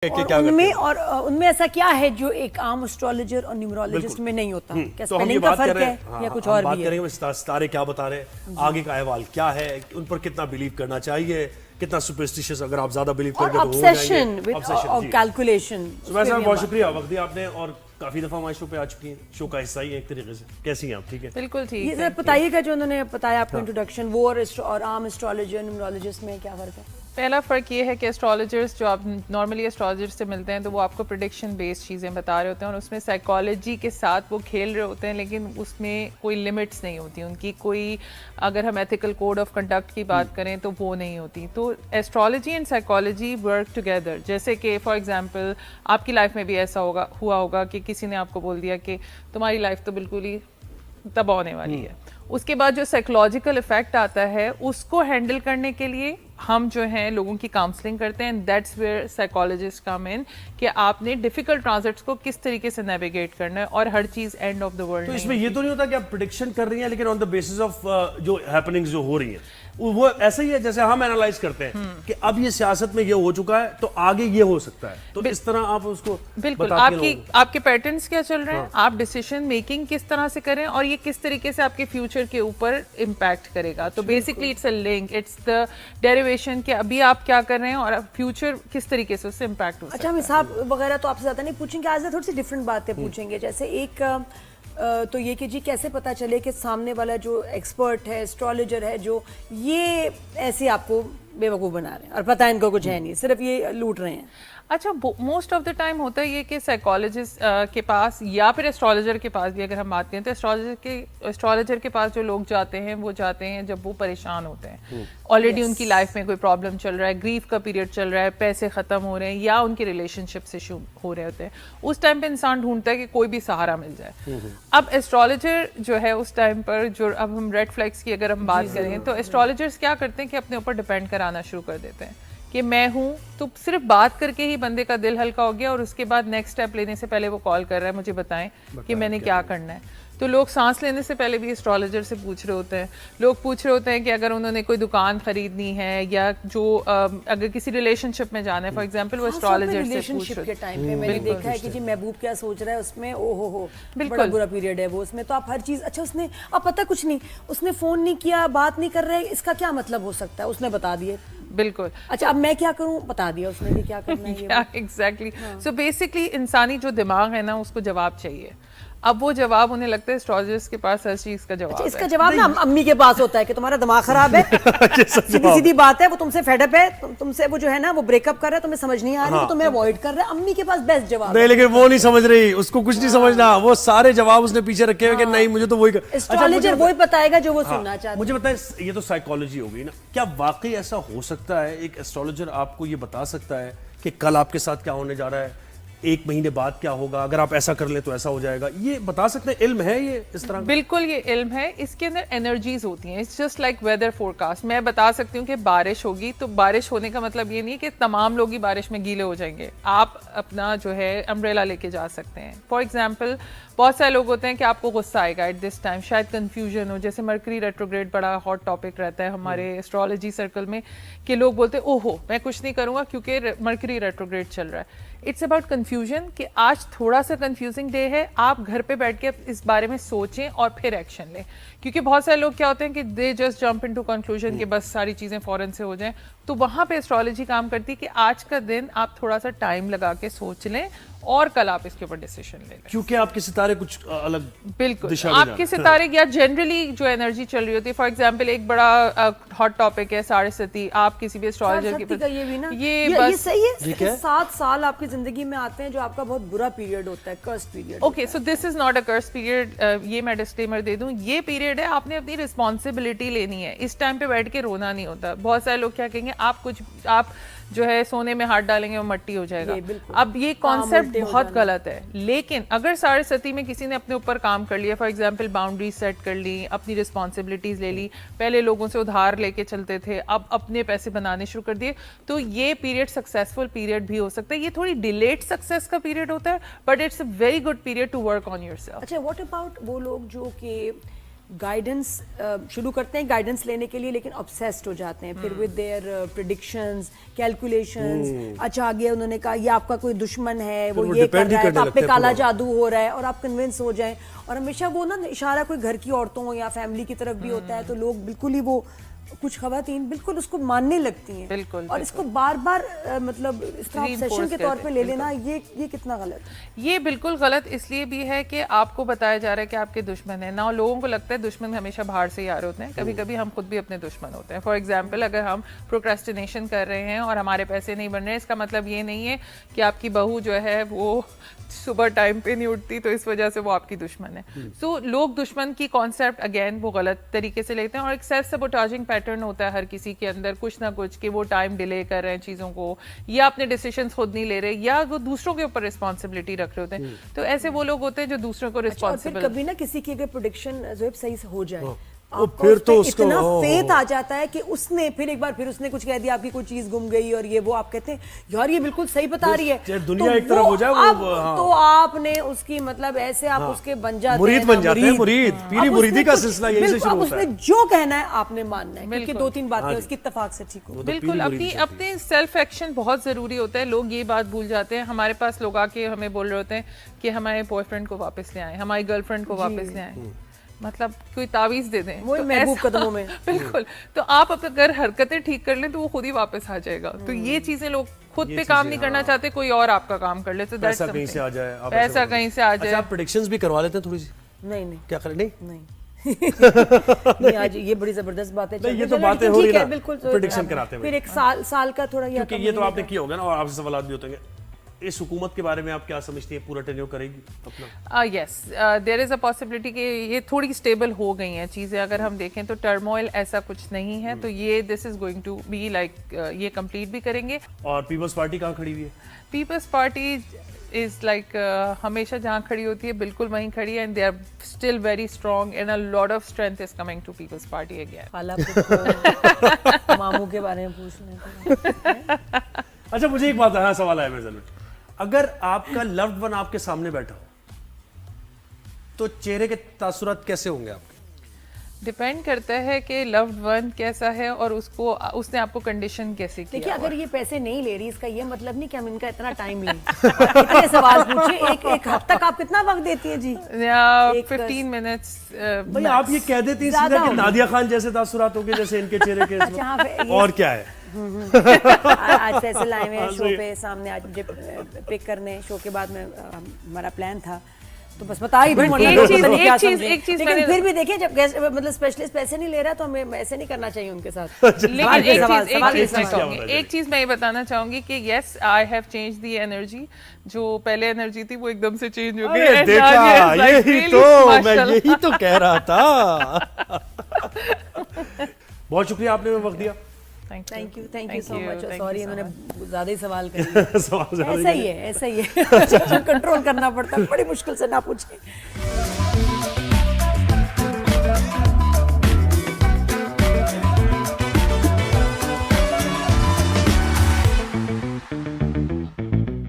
उनमें और उनमें ऐसा क्या है जो एक आम एस्ट्रोलॉजर और न्यूमरोलॉजिस्ट में नहीं होता? क्या स्पेलिंग का फर्क है या कुछ और भी है? बात करेंगे सितारे क्या बता रहे हैं, आगे का अहवाल क्या है, उन पर कितना बिलीव करना चाहिए, कितना सुपरस्टिशियस, अगर आप ज्यादा बिलीव करेंगे तो हो जाएंगे। ऑब्सेशन और कैलकुलेशन। बहुत शुक्रिया वक्त दिया आपने, और काफी दफा हमारे शो पे आ चुकी हैं, शो का हिस्सा ही है एक तरीके से। कैसी हैं आप? ठीक है, बिल्कुल ठीक। ये बताइएगा जो उन्होंने बताया आपको इंट्रोडक्शन, वो और आम एस्ट्रोलॉजर न्यूमरोलॉजिस्ट में क्या फर्क है? पहला फ़र्क ये है कि एस्ट्रोलॉजर्स जो आप नॉर्मली एस्ट्रोलॉजर्स से मिलते हैं तो वो आपको प्रेडिक्शन बेस्ड चीज़ें बता रहे होते हैं और उसमें साइकोलॉजी के साथ वो खेल रहे होते हैं, लेकिन उसमें कोई लिमिट्स नहीं होती उनकी, कोई अगर हम एथिकल कोड ऑफ कंडक्ट की बात करें तो वो नहीं होती। तो astrology and psychology work together. जैसे कि फॉर एग्जांपल आपकी लाइफ में भी ऐसा हुआ होगा कि किसी ने आपको बोल दिया कि तुम्हारी लाइफ तो बिल्कुल ही तबाह होने वाली है। उसके बाद जो साइकोलॉजिकल इफेक्ट आता है उसको हैंडल करने के लिए हम जो हैं लोगों की काउंसलिंग करते हैं। दैट्स वेयर साइकोलॉजिस्ट कम इन, कि आपने डिफिकल्ट ट्रांजिट्स को किस तरीके से नेविगेट करना है, और हर चीज एंड ऑफ द वर्ल्ड। तो इसमें ये तो नहीं होता कि आप प्रेडिक्शन कर रही हैं लेकिन ऑन द बेसिस ऑफ जो हैपनिंग्स जो हो रही हैं वो ऐसा ही है जैसे हम एनालाइज करते हैं कि अब ये सियासत में ये हो चुका है तो आगे ये हो सकता है, तो इस तरह आप उसको बिल्कुल आपके पैटर्न्स क्या चल रहे हैं, आप डिसीजन मेकिंग किस तरह से करें और ये किस तरीके से आपके फ्यूचर के ऊपर इम्पैक्ट करेगा। तो basically it's a link, it's the derivation कि अभी आप क्या कर रहे हैं और फ्यूचर किस तरीके से उससे इम्पैक्ट हो सकता है। अच्छा, हम हिसाब वगैरह तो आपसे ज्यादा नहीं पूछेंगे, आज थोड़ी सी डिफरेंट बातें पूछेंगे। जैसे एक तो ये कि जी कैसे पता चले कि सामने वाला जो एक्सपर्ट है, एस्ट्रोलॉजर है, जो ये ऐसे आपको बेवकूफ़ बना रहे हैं और पता है इनको कुछ है नहीं, सिर्फ ये लूट रहे हैं? अच्छा, मोस्ट ऑफ द टाइम होता है ये कि साइकोलॉजिस्ट के पास या फिर एस्ट्रोलॉजर के पास भी अगर हम बात करें तो एस्ट्रोलॉजर के पास जो लोग जाते हैं वो जाते हैं जब वो परेशान होते हैं, ऑलरेडी उनकी लाइफ में कोई प्रॉब्लम चल रहा है, ग्रीफ का पीरियड चल रहा है, पैसे ख़त्म हो रहे हैं या उनके रिलेशनशिप से हो रहे होते हैं। उस टाइम पे इंसान ढूंढता है कि कोई भी सहारा मिल जाए। अब एस्ट्रोलॉजर जो है उस टाइम पर, जो अब हम रेड फ्लैग्स की अगर हम बात करें तो एस्ट्रोलॉजर्स क्या करते हैं कि अपने ऊपर डिपेंड कराना शुरू कर देते हैं कि मैं हूँ, तो सिर्फ बात करके ही बंदे का दिल हल्का हो गया और उसके बाद नेक्स्ट स्टेप लेने से पहले वो कॉल कर रहा है मुझे बताएं कि मैंने क्या करना है। तो लोग सांस लेने से पहले भी एस्ट्रोलॉजर से पूछ रहे होते हैं। लोग पूछ रहे होते हैं कि अगर उन्होंने कोई दुकान खरीदनी है या जो अगर किसी रिलेशनशिप में जाना है फॉर एग्जांपल, वो एस्ट्रोलॉजर से पूछ रहे के टाइम पे मैंने देखा है कि जी महबूब क्या सोच रहा है उसमें, ओहो हो बड़ा बुरा पीरियड है वो, उसमें तो आप हर चीज, अच्छा उसने अब पता कुछ नहीं, उसने फोन नहीं किया, बात नहीं कर रहे, इसका क्या मतलब हो सकता है, उसने बता दिए। बिल्कुल। अच्छा, अब मैं क्या करूं, बता दिया उसने कि क्या करना है। एग्जैक्टली। सो बेसिकली इंसानी जो दिमाग है ना उसको जवाब चाहिए। अब वो जवाब उन्हें लगता है एस्ट्रोलॉजिस्ट के पास हर चीज का जवाब है। इसका जवाब ना अम्मी के पास होता है कि तुम्हारा दिमाग खराब है, सीधी सीधी बात है, वो तुमसे फेडअप है, तुमसे वो जो है ना वो ब्रेकअप कर रहा है, तुम्हें समझ नहीं आ रही, तो तुम्हें अवॉइड कर रहा है। अम्मी के पास बेस्ट जवाब नहीं, लेकिन वो नहीं समझ रही, उसको कुछ नहीं समझना, वो सारे जवाब उसने पीछे रखे हुए कि नहीं मुझे तो वही एस्ट्रोलॉजर वही बताएगा जो वो सुनना चाहता है। मुझे बताए, ये तो साइकोलॉजी हो गई ना, क्या वाकई ऐसा हो सकता है एक एस्ट्रोलॉजर आपको ये बता सकता है कि कल आपके साथ क्या होने जा रहा है, एक महीने बाद क्या होगा, अगर आप ऐसा कर ले तो ऐसा हो जाएगा, ये बता सकते हैं? इल्म है ये इस तरह? बिल्कुल ये इल्म है, इसके अंदर एनर्जीज होती हैं। It's just like weather forecast. मैं बता सकती हूँ कि बारिश होगी, तो बारिश होने का मतलब ये नहीं है कि तमाम लोग ही बारिश में गीले हो जाएंगे। आप अपना जो है अम्ब्रेला लेके जा सकते हैं। फॉर एग्जाम्पल, बहुत सारे लोग होते हैं कि आपको गुस्सा आएगा एट दिस टाइम, शायद कंफ्यूजन हो, जैसे मरकरी रेट्रोग्रेड बड़ा हॉट टॉपिक रहता है हमारे एस्ट्रोलॉजी सर्कल में, कि लोग बोलते हैं ओहो मैं कुछ नहीं करूँगा क्योंकि मरकरी रेट्रोग्रेड चल रहा है। इट्स अबाउट कन्फ्यूजन कि आज थोड़ा सा कन्फ्यूजिंग डे है, आप घर पे बैठ के इस बारे में सोचें और फिर एक्शन लें। क्योंकि बहुत सारे लोग क्या होते हैं कि they just jump into conclusion कि बस सारी चीज़ें फौरन से हो जाएं। तो वहाँ पे एस्ट्रोलॉजी काम करती है कि आज का दिन आप थोड़ा सा टाइम लगा के सोच लें और कल आप इसके ऊपर डिसीजन ले लें, क्योंकि आपके सितारे कुछ अलग बिल्कुल आपके सितारे या जनरली जो एनर्जी चल रही होती है। फॉर एग्जांपल एक बड़ा हॉट टॉपिक है साढ़े सती, आप किसी भी एस्ट्रोलॉजर के ये भी ना ये बस सही है, 7 साल आपकी जिंदगी में आते हैं जो आपका बहुत बुरा पीरियड होता है, curse period. Okay, so this is not a curse period. ये मैं डिस्क्लेमर दे दूं, ये पीरियड है आपने अपनी रिस्पॉन्सिबिलिटी लेनी है। इस टाइम पे बैठ के रोना नहीं होता। बहुत सारे लोग क्या कहेंगे, आप जो है सोने में हाथ डालेंगे वो मट्टी हो जाएगा। अब ये कॉन्सेप्ट बहुत गलत है। लेकिन अगर साढ़े सती में किसी ने अपने ऊपर काम कर लिया, फॉर एग्जांपल बाउंड्री सेट कर ली, अपनी रिस्पॉन्सिबिलिटीज ले ली, पहले लोगों से उधार लेके चलते थे अब अपने पैसे बनाने शुरू कर दिए, तो ये पीरियड सक्सेसफुल पीरियड भी हो सकता है। ये थोड़ी डिलेड सक्सेस का पीरियड होता है, but it's a very good period to work on yourself. अच्छा, व्हाट अबाउट वो लोग जो कि गाइडेंस शुरू करते हैं गाइडेंस लेने के लिए, लेकिन ऑब्सेस्ड हो जाते हैं फिर विद देयर प्रेडिक्शंस, कैलकुलेशंस। अच्छा आगे उन्होंने कहा ये आपका कोई दुश्मन है, वो ये कर रहा है, तो आप पे काला जादू हो रहा है, और आप कन्विंस हो जाएं। और हमेशा वो ना इशारा कोई घर की औरतों या फैमिली की तरफ भी होता है, तो लोग बिल्कुल ही वो कुछ खवातीन बिल्कुल उसको मानने लगती हैं। बिल्कुल, और इसको बार बार मतलब इसका ऑब्सेशन के तौर पे ले लेना, ये कितना गलत है? ये बिल्कुल गलत इसलिए भी है कि आपको बताया जा रहा है कि आपके दुश्मन है ना। लोगों को लगता है दुश्मन हमेशा बाहर से ही आ रहे होते हैं, कभी कभी हम खुद भी अपने दुश्मन होते हैं। फॉर एग्जाम्पल, अगर हम प्रोक्रेस्टिनेशन कर रहे हैं और हमारे पैसे नहीं बन रहे हैं, इसका मतलब ये नहीं है कि आपकी बहू जो है वो सुबह टाइम पे नहीं उठती तो इस वजह से वो आपकी दुश्मन है। सो लोग दुश्मन की कॉन्सेप्ट अगेन वो गलत तरीके से लेते हैं, और एक सेल्फ सबोटाजिंग पैटर्न होता है हर किसी के अंदर कुछ ना कुछ, कि वो टाइम डिले कर रहे हैं चीज़ों को, या अपने डिसीजंस खुद नहीं ले रहे, या वो दूसरों के ऊपर रिस्पॉन्सिबिलिटी रख रहे होते हैं। तो ऐसे वो लोग होते हैं जो दूसरों को और फिर रिस्पॉन्सिबल। कभी ना किसी की अगर प्रोडिक्शन जो सही से हो जाए, वो आपको फिर उस तो पे उसको इतना फेथ आ जाता है कि उसने फिर एक बार फिर उसने कुछ कह दिया, आपकी कोई चीज गुम गई और ये वो, आप कहते हैं यार ये बिल्कुल सही बता रही है, चाहे दुनिया एक तरफ हो जाए, तो आपने उसकी मतलब ऐसे आप उसके बन जाते हैं, मुरीद बन जाते हैं, मुरीद पीरी मुरीदी का सिलसिला यही से शुरू होता है। उसने जो कहना है आपने मानना है, क्योंकि दो तीन बातें उसकी इत्तेफाक से ठीक हो। बिल्कुल, अपने सेल्फ एक्शन बहुत जरूरी होता है। लोग ये बात भूल जाते हैं। हमारे पास लोग आके हमें बोल रहे होते हैं कि हमारे बॉयफ्रेंड को वापस ले आए, हमारी गर्लफ्रेंड को वापस ले आए, मतलब कोई तावीज दे दें वही महबूब कदमों में। बिल्कुल, तो आप अगर हरकतें ठीक कर लें तो वो खुद ही वापस आ जाएगा। तो ये चीजें लोग खुद पे काम नहीं करना चाहते, कोई और आपका काम कर ले, तो पैसा कहीं से आ जाए, पैसा कहीं से आ जाए। अच्छा, आप प्रेडिक्शंस भी करवा लेते हैं थोड़ी सी? नहीं क्या करें? नहीं नहीं आज ये बड़ी जबरदस्त बात है। ये तो बातें हो रही है, बिल्कुल प्रेडिक्शन कराते हैं फिर एक साल का थोड़ा, क्योंकि ये तो आपने किया होगा ना, और आपसे सवाल भी होते हैं। इस हुकूमत के बारे में आप क्या समझती हैं, पूरा टेन्योर करेगी अपना? Yes, there is a possibility कि ये थोड़ी स्टेबल हो गई हैं चीज़ें। अगर हम देखें तो टर्मोइल ऐसा कुछ नहीं है, तो ये this is going to be like ये कंप्लीट भी करेंगे। और पीपल्स पार्टी कहाँ खड़ी हुई है? पीपल्स पार्टी इज लाइक हमेशा जहाँ खड़ी होती है बिल्कुल वहीं खड़ी है, and they are still very strong and a lot of strength is coming to Peoples Party again. मामू के बारे में पूछना। अच्छा, मुझे एक बात है, सवाल है मेरे जरूर, अगर आपका लव्ड वन आपके सामने बैठा हो तो चेहरे के तासुरात कैसे होंगे आपके? डिपेंड करता है कि लव्ड वन कैसा है और उसने आपको कंडीशन कैसे किया। देखिए, अगर ये पैसे नहीं ले रही, इसका ये मतलब नहीं कि हम इनका इतना टाइम लें। इतने सवाल पूछे, एक हद तक आप कितना वक्त देती हैं जी? 15 मिनट्स। भाई आप ये कह देती हैं सीधा कि नादिया खान जैसे तासुरात होंगे जैसे इनके चेहरे के, और क्या है? आज फैसल लाए हुए हैं शो पे सामने, आज मुझे पिक करने शो के बाद में हमारा प्लान था, तो बस बता ही दूं। एक चीज लेकिन फिर भी देखिए, जब गेस्ट मतलब स्पेशलिस्ट पैसे नहीं ले रहा तो हमें ऐसे नहीं करना चाहिए उनके साथ। लेकिन एक चीज मैं ये बताना चाहूंगी कि yes, I have change the energy. जो पहले एनर्जी थी वो एकदम से चेंज हो गई। देखा, यही तो कह रहा था। बहुत शुक्रिया, आपने वक्त दिया। Thank you so much. Sorry मैंने ज्यादा ही सवाल कर लिया। ऐसा ही है कंट्रोल करना पड़ता है, बड़ी मुश्किल से ना पूछे।